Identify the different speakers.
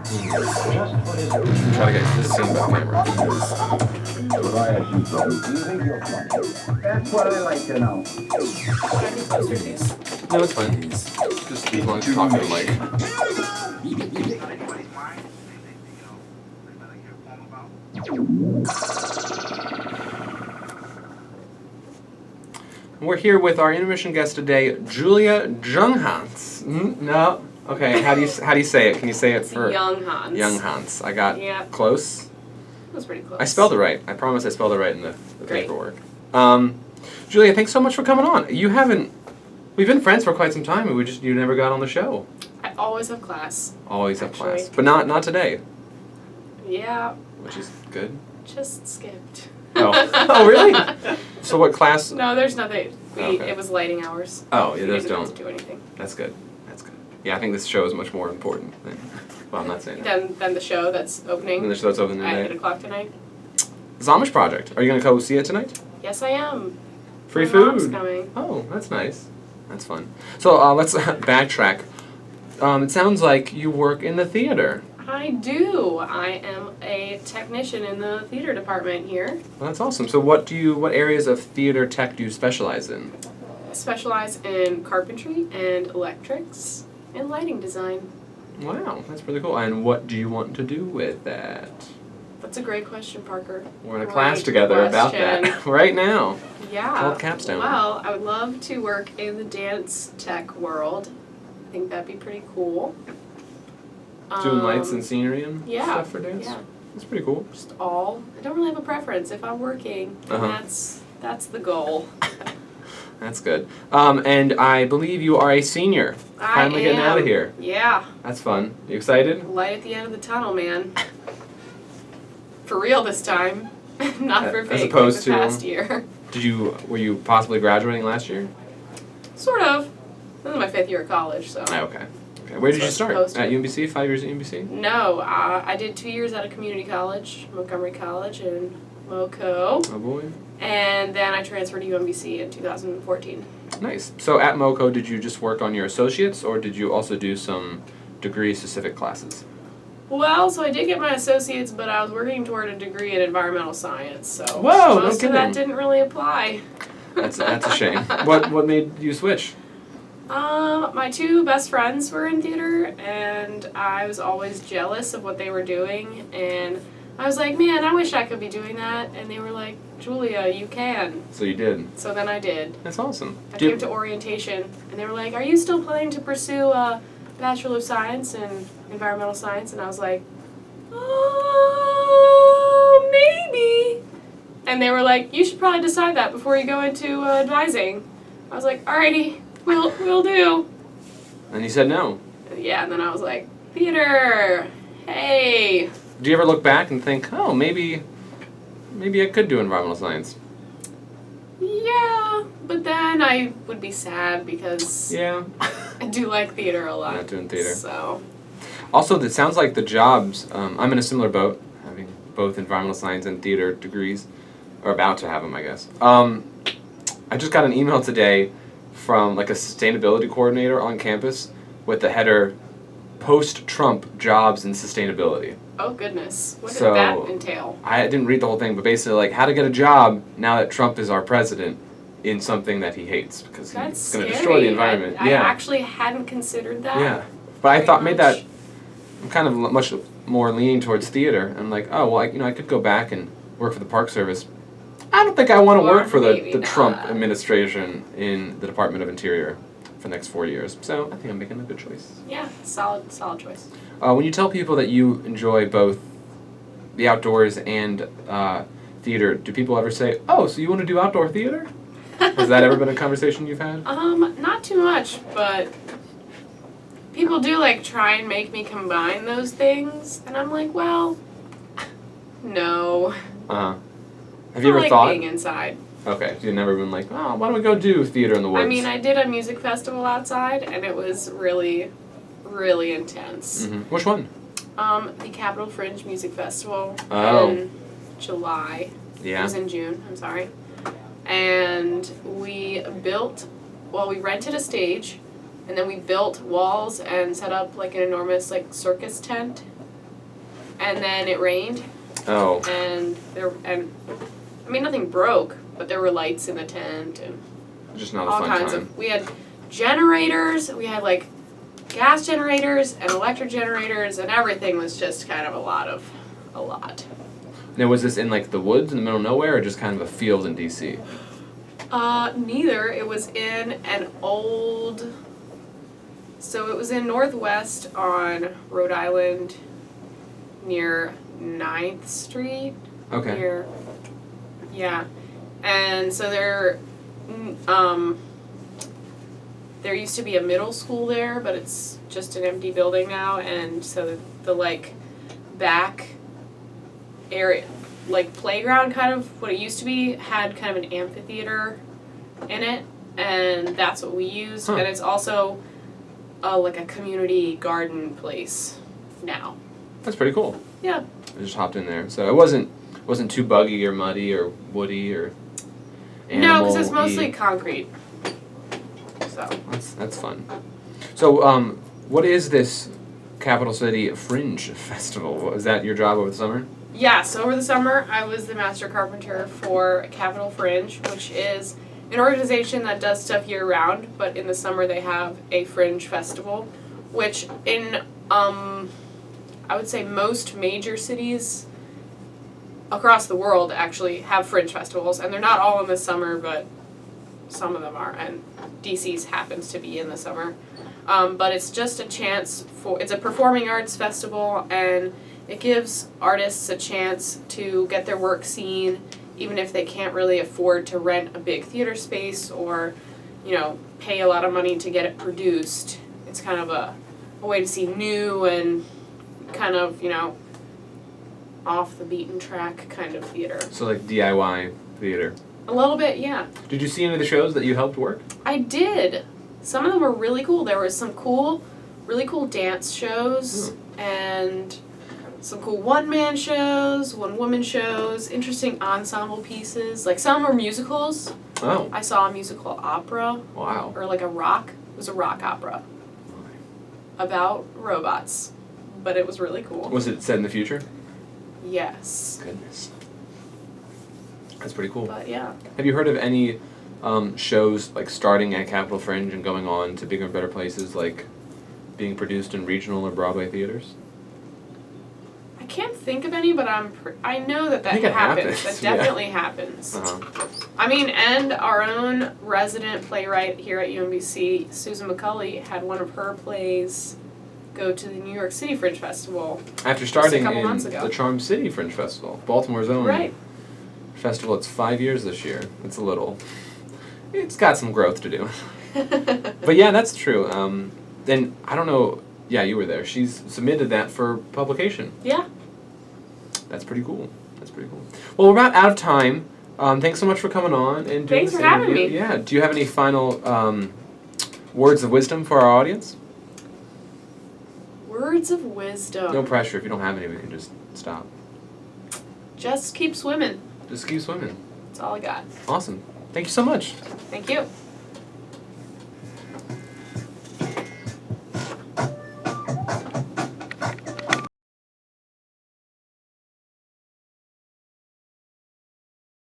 Speaker 1: Try to get this scene back camera.
Speaker 2: That's what I like to know.
Speaker 1: No, it's fine. Just as long as you talk to the mic. We're here with our intermission guest today, Julia Junghans. No, okay. How do you say it? Can you say it for
Speaker 3: Junghans?
Speaker 1: Junghans. I got close.
Speaker 3: That was pretty close.
Speaker 1: I spelled it right. I promise I spelled it right in the
Speaker 3: Great.
Speaker 1: paperwork. Julia, thanks so much for coming on. We've been friends for quite some time, and you never got on the show.
Speaker 3: I always have class.
Speaker 1: Always have class, but not today.
Speaker 3: Yeah.
Speaker 1: Which is good.
Speaker 3: Just skipped.
Speaker 1: Oh, really? So what class?
Speaker 3: No, there's nothing.
Speaker 1: Okay.
Speaker 3: It was lighting hours.
Speaker 1: Oh, yeah, those
Speaker 3: didn't
Speaker 1: don't.
Speaker 3: have to do anything.
Speaker 1: That's good. That's good. Yeah, I think this show is much more important than. Well, I'm not saying that.
Speaker 3: Than the show that's opening.
Speaker 1: Than the show that's opening
Speaker 3: at
Speaker 1: today.
Speaker 3: 8 o'clock tonight.
Speaker 1: Amish Project. Are you gonna go see it tonight?
Speaker 3: Yes, I am.
Speaker 1: Free
Speaker 3: My
Speaker 1: food.
Speaker 3: mom's coming.
Speaker 1: Oh, that's nice. That's fun. So let's backtrack. It sounds like you work in the theater.
Speaker 3: I do. I am a technician in the theater department here.
Speaker 1: Well, that's awesome. So what areas of theater tech do you specialize in?
Speaker 3: I specialize in carpentry and electrics and lighting design.
Speaker 1: Wow, that's really cool. And what do you want to do with that?
Speaker 3: That's a great question, Parker.
Speaker 1: We're in a class together about that right now.
Speaker 3: Yeah.
Speaker 1: Called Capstone.
Speaker 3: Well, I would love to work in the dance tech world. I think that'd be pretty cool.
Speaker 1: Doing lights and scenery and
Speaker 3: yeah,
Speaker 1: stuff for dance?
Speaker 3: Yeah.
Speaker 1: That's pretty cool.
Speaker 3: Just all. I don't really have a preference. If I'm working, then that's the goal.
Speaker 1: That's good. And I believe you are a senior. Finally getting out of here.
Speaker 3: Yeah.
Speaker 1: That's fun. You excited?
Speaker 3: Light at the end of the tunnel, man. For real this time. Not for fake
Speaker 1: As opposed
Speaker 3: like the past year.
Speaker 1: Were you possibly graduating last year?
Speaker 3: Sort of. This is my 5th year of college, so.
Speaker 1: Oh, okay. Where did you start? At UMBC? 5 years at UMBC?
Speaker 3: No, I did 2 years at a community college, Montgomery College in MoCo.
Speaker 1: Oh boy.
Speaker 3: And then I transferred to UMBC in 2014.
Speaker 1: Nice. So at MoCo, did you just work on your associates, or did you also do some degree-specific classes?
Speaker 3: Well, so I did get my associates, but I was working toward a degree in environmental science, so
Speaker 1: Whoa,
Speaker 3: most of that didn't really apply.
Speaker 1: That's a shame. What made you switch?
Speaker 3: My 2 best friends were in theater, and I was always jealous of what they were doing, and I was like, man, I wish I could be doing that, and they were like, Julia, you can.
Speaker 1: So you did.
Speaker 3: So then I did.
Speaker 1: That's awesome.
Speaker 3: I came to orientation, and they were like, are you still planning to pursue a Bachelor of Science in Environmental Science? And I was like, oh, maybe. And they were like, you should probably decide that before you go into advising. I was like, alrighty. We'll do.
Speaker 1: And you said no.
Speaker 3: Yeah, and then I was like, theater, hey.
Speaker 1: Do you ever look back and think, oh, maybe I could do environmental science?
Speaker 3: Yeah, but then I would be sad because
Speaker 1: I
Speaker 3: do like theater a lot.
Speaker 1: I'm not doing theater.
Speaker 3: So.
Speaker 1: Also, it sounds like the jobs, I'm in a similar boat, having both environmental science and theater degrees, or about to have them, I guess. I just got an email today from like a sustainability coordinator on campus with the header, post-Trump jobs and sustainability.
Speaker 3: Oh goodness, what did that entail?
Speaker 1: I didn't read the whole thing, but basically like how to get a job now that Trump is our president in something that he hates because he's going to destroy the environment.
Speaker 3: I actually hadn't considered that.
Speaker 1: Yeah, but I thought I'm kind of much more leaning towards theater. I'm like, oh well, I could go back and work for the Park Service. I don't think I want to work for the Trump administration in the Department of Interior for the next 4 years. So I think I'm making a good choice.
Speaker 3: Yeah, solid choice.
Speaker 1: When you tell people that you enjoy both the outdoors and theater, do people ever say, oh, so you want to do outdoor theater? Has that ever been a conversation you've had?
Speaker 3: Not too much, but people do like try and make me combine those things, and I'm like, well, no.
Speaker 1: Have you ever thought?
Speaker 3: Being inside.
Speaker 1: Okay, so you've never been like, oh, why don't we go do theater in the woods?
Speaker 3: I mean, I did a music festival outside, and it was really, really intense.
Speaker 1: Mm-hmm. Which one?
Speaker 3: The Capitol Fringe Music Festival in July.
Speaker 1: Yeah.
Speaker 3: It was in June, I'm sorry. And we rented a stage, and then we built walls and set up like an enormous like circus tent and then it rained,
Speaker 1: Oh.
Speaker 3: and I mean, nothing broke, but there were lights in the tent and
Speaker 1: Just not a
Speaker 3: all
Speaker 1: fun
Speaker 3: kinds
Speaker 1: time.
Speaker 3: of. We had generators. We had like gas generators and electric generators, and everything was just kind of a lot.
Speaker 1: Now, was this in like the woods in the middle of nowhere, or just kind of a field in DC?
Speaker 3: Neither. It was in an old. So it was in Northwest on Rhode Island, near 9th Street.
Speaker 1: Okay.
Speaker 3: Yeah, and so there used to be a middle school there, but it's just an empty building now, and so the like back area, like playground kind of, what it used to be, had kind of an amphitheater in it, and that's what we used,
Speaker 1: Huh.
Speaker 3: and it's also like a community garden place now.
Speaker 1: That's pretty cool.
Speaker 3: Yeah.
Speaker 1: I just hopped in there, so it wasn't too buggy or muddy or woody or animal.
Speaker 3: No, because it's mostly concrete. So.
Speaker 1: That's fun. So, what is this Capital City Fringe Festival? Is that your job over the summer?
Speaker 3: Yeah, so over the summer, I was the master carpenter for Capital Fringe, which is an organization that does stuff year-round, but in the summer they have a fringe festival, which in, I would say most major cities across the world actually have fringe festivals, and they're not all in the summer, but some of them are, and DC's happens to be in the summer. But it's just a chance it's a performing arts festival, and it gives artists a chance to get their work seen, even if they can't really afford to rent a big theater space or, pay a lot of money to get it produced. It's kind of a way to see new and kind of, off the beaten track kind of theater.
Speaker 1: So like DIY theater.
Speaker 3: A little bit, yeah.
Speaker 1: Did you see any of the shows that you helped work?
Speaker 3: I did. Some of them were really cool. There was some really cool dance shows and some cool one-man shows, one-woman shows, interesting ensemble pieces. Like some were musicals.
Speaker 1: Oh.
Speaker 3: I saw a musical opera.
Speaker 1: Wow.
Speaker 3: Or like it was a rock opera about robots. But it was really cool.
Speaker 1: Was it set in the future?
Speaker 3: Yes.
Speaker 1: Goodness. That's pretty cool.
Speaker 3: But yeah.
Speaker 1: Have you heard of any shows like starting at Capital Fringe and going on to bigger and better places, like being produced in regional or Broadway theaters?
Speaker 3: I can't think of any, but I know that
Speaker 1: I think it
Speaker 3: happens.
Speaker 1: happens,
Speaker 3: That definitely happens.
Speaker 1: Uh-huh.
Speaker 3: I mean, and our own resident playwright here at UMBC, Susan McCulley, had one of her plays go to the New York City Fringe Festival.
Speaker 1: After starting
Speaker 3: couple
Speaker 1: in
Speaker 3: months ago.
Speaker 1: the Charm City Fringe Festival, Baltimore's own
Speaker 3: Right.
Speaker 1: festival. It's 5 years this year. It's got some growth to do. But yeah, that's true. Then I don't know. Yeah, you were there. She's submitted that for publication.
Speaker 3: Yeah.
Speaker 1: That's pretty cool. Well, we're about out of time. Thanks so much for coming on and doing
Speaker 3: Thanks
Speaker 1: this
Speaker 3: for having
Speaker 1: interview.
Speaker 3: me.
Speaker 1: Yeah. Do you have any final words of wisdom for our audience?
Speaker 3: Words of wisdom.
Speaker 1: No pressure. If you don't have any, we can just stop.
Speaker 3: Just keep swimming.
Speaker 1: Just keep swimming.
Speaker 3: That's all I got.
Speaker 1: Awesome. Thank you so much.
Speaker 3: Thank you.